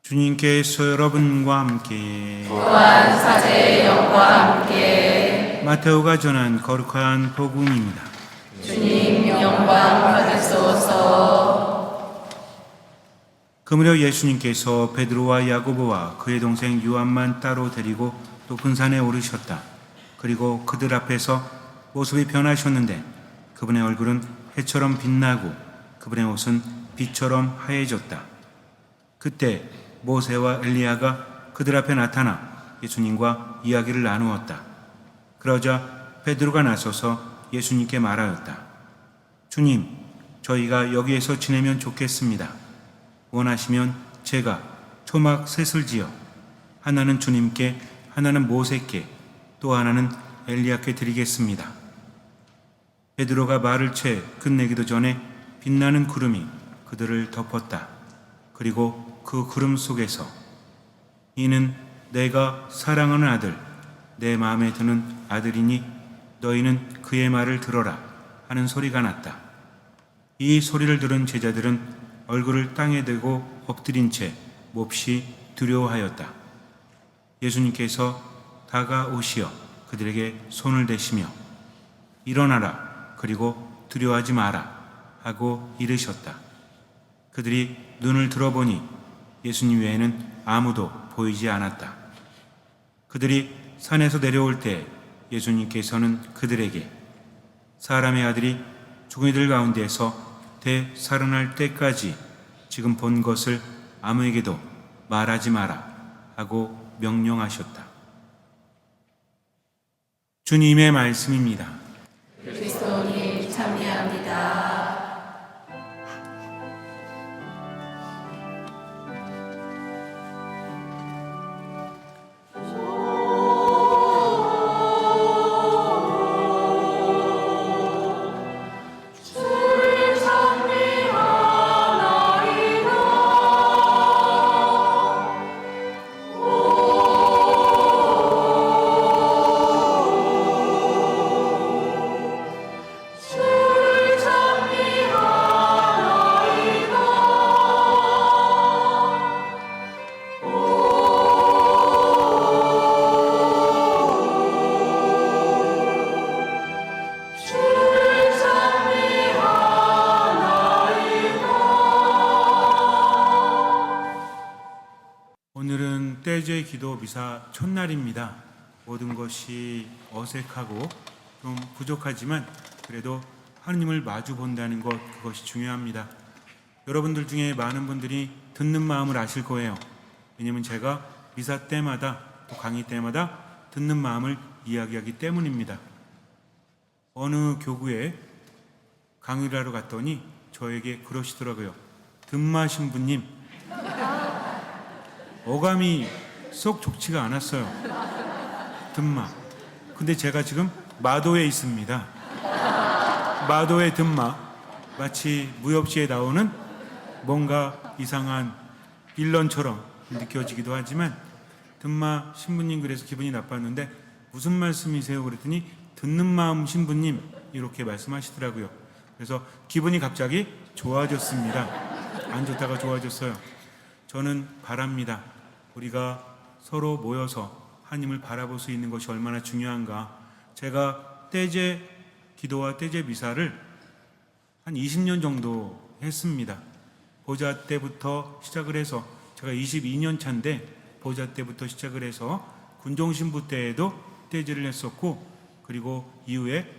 주님께서 여러분과 함께 또한 사제의 영과 함께 마테오가 전한 거룩한 복음입니다. 주님 영광 받으소서. 그 무렵 예수님께서 베드로와 야고보와 그의 동생 요한만 따로 데리고 높은 산에 오르셨다. 그리고 그들 앞에서 모습이 변하셨는데 그분의 얼굴은 해처럼 빛나고 그분의 옷은 빛처럼 하얘졌다. 그때 모세와 엘리야가 그들 앞에 나타나 예수님과 이야기를 나누었다. 그러자 베드로가 나서서 예수님께 말하였다. 주님, 저희가 여기에서 지내면 좋겠습니다. 원하시면 제가 초막 셋을 지어 하나는 주님께, 하나는 모세께, 또 하나는 엘리야께 드리겠습니다. 베드로가 말을 채 끝내기도 전에 빛나는 구름이 그들을 덮었다. 그리고 그 구름 속에서 이는 내가 사랑하는 아들, 내 마음에 드는 아들이니 너희는 그의 말을 들어라 하는 소리가 났다. 이 소리를 들은 제자들은 얼굴을 땅에 대고 엎드린 채 몹시 두려워하였다. 예수님께서 다가오시어 그들에게 손을 대시며 일어나라, 그리고 두려워하지 마라 하고 이르셨다. 그들이 눈을 들어보니 예수님 외에는 아무도 보이지 않았다. 그들이 산에서 내려올 때 예수님께서는 그들에게 사람의 아들이 죽은 이들 가운데에서 되살아날 때까지 지금 본 것을 아무에게도 말하지 마라 하고 명령하셨다. 주님의 말씀입니다. 그리스도님 참여합니다. 오늘은 떼제 기도 미사 첫날입니다. 모든 것이 어색하고 좀 부족하지만 그래도 하느님을 마주 본다는 것, 그것이 중요합니다. 여러분들 중에 많은 분들이 듣는 마음을 아실 거예요. 왜냐하면 제가 미사 때마다 또 강의 때마다 듣는 마음을 이야기하기 때문입니다. 어느 교구에 강의를 하러 갔더니 저에게 그러시더라고요. 듣마 신부님, 어감이 썩 좋지가 않았어요. 듣마. 근데 제가 지금 마도에 있습니다. 마도의 듣마. 마치 무협지에 나오는 뭔가 이상한 빌런처럼 느껴지기도 하지만 듣마 신부님 그래서 기분이 나빴는데 무슨 말씀이세요? 그랬더니 듣는 마음 신부님 이렇게 말씀하시더라고요. 그래서 기분이 갑자기 좋아졌습니다. 안 좋다가 좋아졌어요. 저는 바랍니다. 우리가 서로 모여서 하나님을 바라볼 수 있는 것이 얼마나 중요한가. 제가 떼제 기도와 떼제 미사를 한 20년 정도 했습니다. 보자 때부터 시작을 해서 제가 22년 차인데 보자 때부터 시작을 해서 군종신부 때에도 떼제를 했었고 그리고 이후에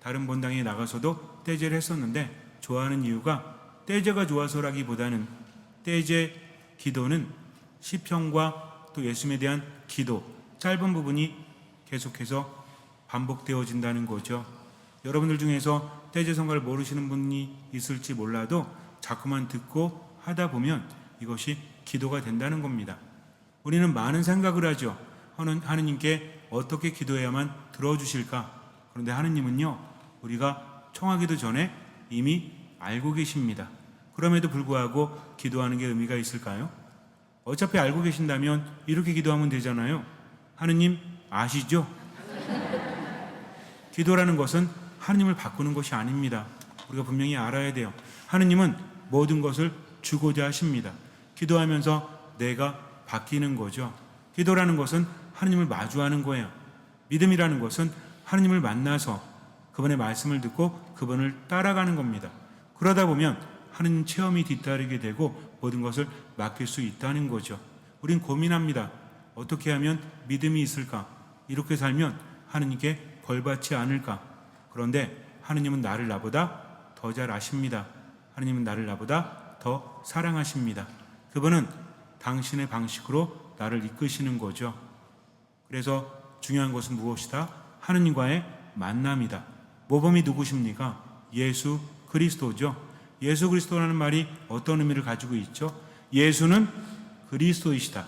다른 본당에 나가서도 떼제를 했었는데 좋아하는 이유가 떼제가 좋아서라기보다는 떼제 기도는 시편과 또 예수님에 대한 기도, 짧은 부분이 계속해서 반복되어진다는 거죠. 여러분들 중에서 떼제 성가를 모르시는 분이 있을지 몰라도 자꾸만 듣고 하다 보면 이것이 기도가 된다는 겁니다. 우리는 많은 생각을 하죠. 하느님께 어떻게 기도해야만 들어주실까? 그런데 하느님은요, 우리가 청하기도 전에 이미 알고 계십니다. 그럼에도 불구하고 기도하는 게 의미가 있을까요? 어차피 알고 계신다면 이렇게 기도하면 되잖아요. 하느님 아시죠? 기도라는 것은 하느님을 바꾸는 것이 아닙니다. 우리가 분명히 알아야 돼요. 하느님은 모든 것을 주고자 하십니다. 기도하면서 내가 바뀌는 거죠. 기도라는 것은 하느님을 마주하는 거예요. 믿음이라는 것은 하느님을 만나서 그분의 말씀을 듣고 그분을 따라가는 겁니다. 그러다 보면 하느님 체험이 뒤따르게 되고 모든 것을 맡길 수 있다는 거죠. 우린 고민합니다. 어떻게 하면 믿음이 있을까? 이렇게 살면 하느님께 벌받지 않을까? 그런데 하느님은 나를 나보다 더 잘 아십니다. 하느님은 나를 나보다 더 사랑하십니다. 그분은 당신의 방식으로 나를 이끄시는 거죠. 그래서 중요한 것은 무엇이다? 하느님과의 만남이다. 모범이 누구십니까? 예수 그리스도죠. 예수 그리스도라는 말이 어떤 의미를 가지고 있죠? 예수는 그리스도이시다.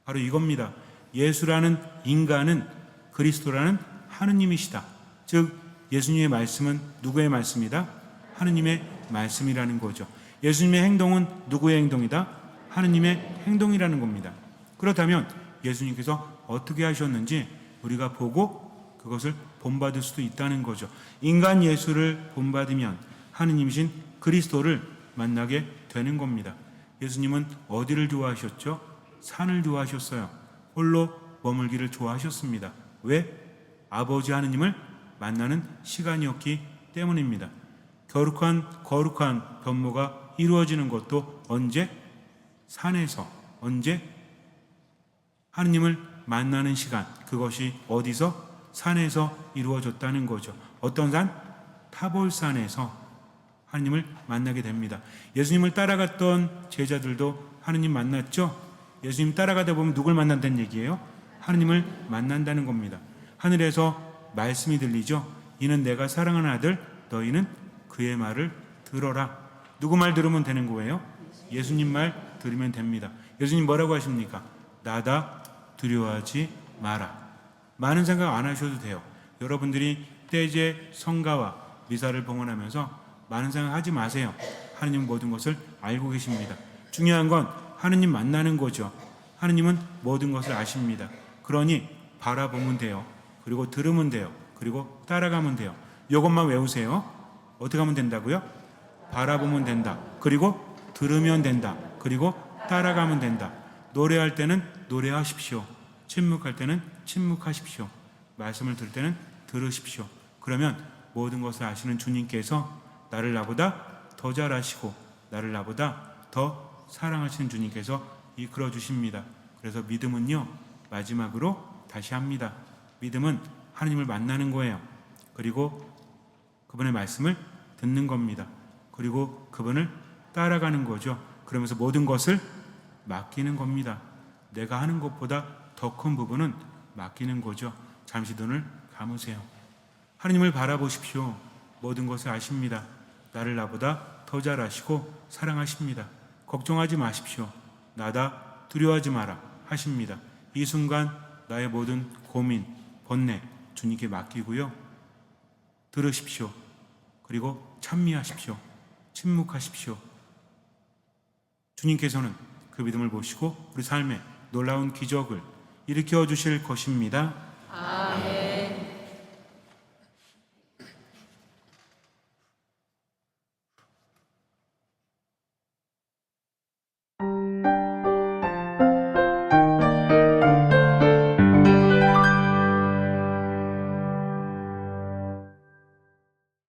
바로 이겁니다. 예수라는 인간은 그리스도라는 하느님이시다. 즉 예수님의 말씀은 누구의 말씀이다? 하느님의 말씀이라는 거죠. 예수님의 행동은 누구의 행동이다? 하느님의 행동이라는 겁니다. 그렇다면 예수님께서 어떻게 하셨는지 우리가 보고 그것을 본받을 수도 있다는 거죠. 인간 예수를 본받으면 하느님이신 그리스도를 만나게 되는 겁니다. 예수님은 어디를 좋아하셨죠? 산을 좋아하셨어요. 홀로 머물기를 좋아하셨습니다. 왜? 아버지 하느님을 만나는 시간이었기 때문입니다. 거룩한 변모가 이루어지는 것도 언제? 산에서. 언제? 하느님을 만나는 시간. 그것이 어디서? 산에서 이루어졌다는 거죠. 어떤 산? 타볼산에서 하느님을 만나게 됩니다. 예수님을 따라갔던 제자들도 하느님 만났죠? 예수님 따라가다 보면 누굴 만난다는 얘기예요? 하느님을 만난다는 겁니다. 하늘에서 말씀이 들리죠? 이는 내가 사랑하는 아들, 너희는 그의 말을 들어라. 누구 말 들으면 되는 거예요? 예수님 말 들으면 됩니다. 예수님 뭐라고 하십니까? 나다 두려워하지 마라. 많은 생각 안 하셔도 돼요. 여러분들이 때제 성가와 미사를 봉헌하면서 많은 생각 하지 마세요. 하느님 모든 것을 알고 계십니다. 중요한 건 하느님 만나는 거죠. 하느님은 모든 것을 아십니다. 그러니 바라보면 돼요. 그리고 들으면 돼요. 그리고 따라가면 돼요. 이것만 외우세요. 어떻게 하면 된다고요? 바라보면 된다. 그리고 들으면 된다. 그리고 따라가면 된다. 노래할 때는 노래하십시오. 침묵할 때는 침묵하십시오. 말씀을 들을 때는 들으십시오. 그러면 모든 것을 아시는 주님께서 나를 나보다 더 잘 아시고 나를 나보다 더 사랑하시는 주님께서 이끌어 주십니다. 그래서 믿음은요, 마지막으로 다시 합니다. 믿음은 하느님을 만나는 거예요. 그리고 그분의 말씀을 듣는 겁니다. 그리고 그분을 따라가는 거죠. 그러면서 모든 것을 맡기는 겁니다. 내가 하는 것보다 더 큰 부분은 맡기는 거죠. 잠시 눈을 감으세요. 하느님을 바라보십시오. 모든 것을 아십니다. 나를 나보다 더 잘 아시고 사랑하십니다. 걱정하지 마십시오. 나다 두려워하지 마라 하십니다. 이 순간 나의 모든 고민, 번뇌 주님께 맡기고요. 들으십시오. 그리고 찬미하십시오. 침묵하십시오. 주님께서는 그 믿음을 보시고 우리 삶에 놀라운 기적을 일으켜 주실 것입니다.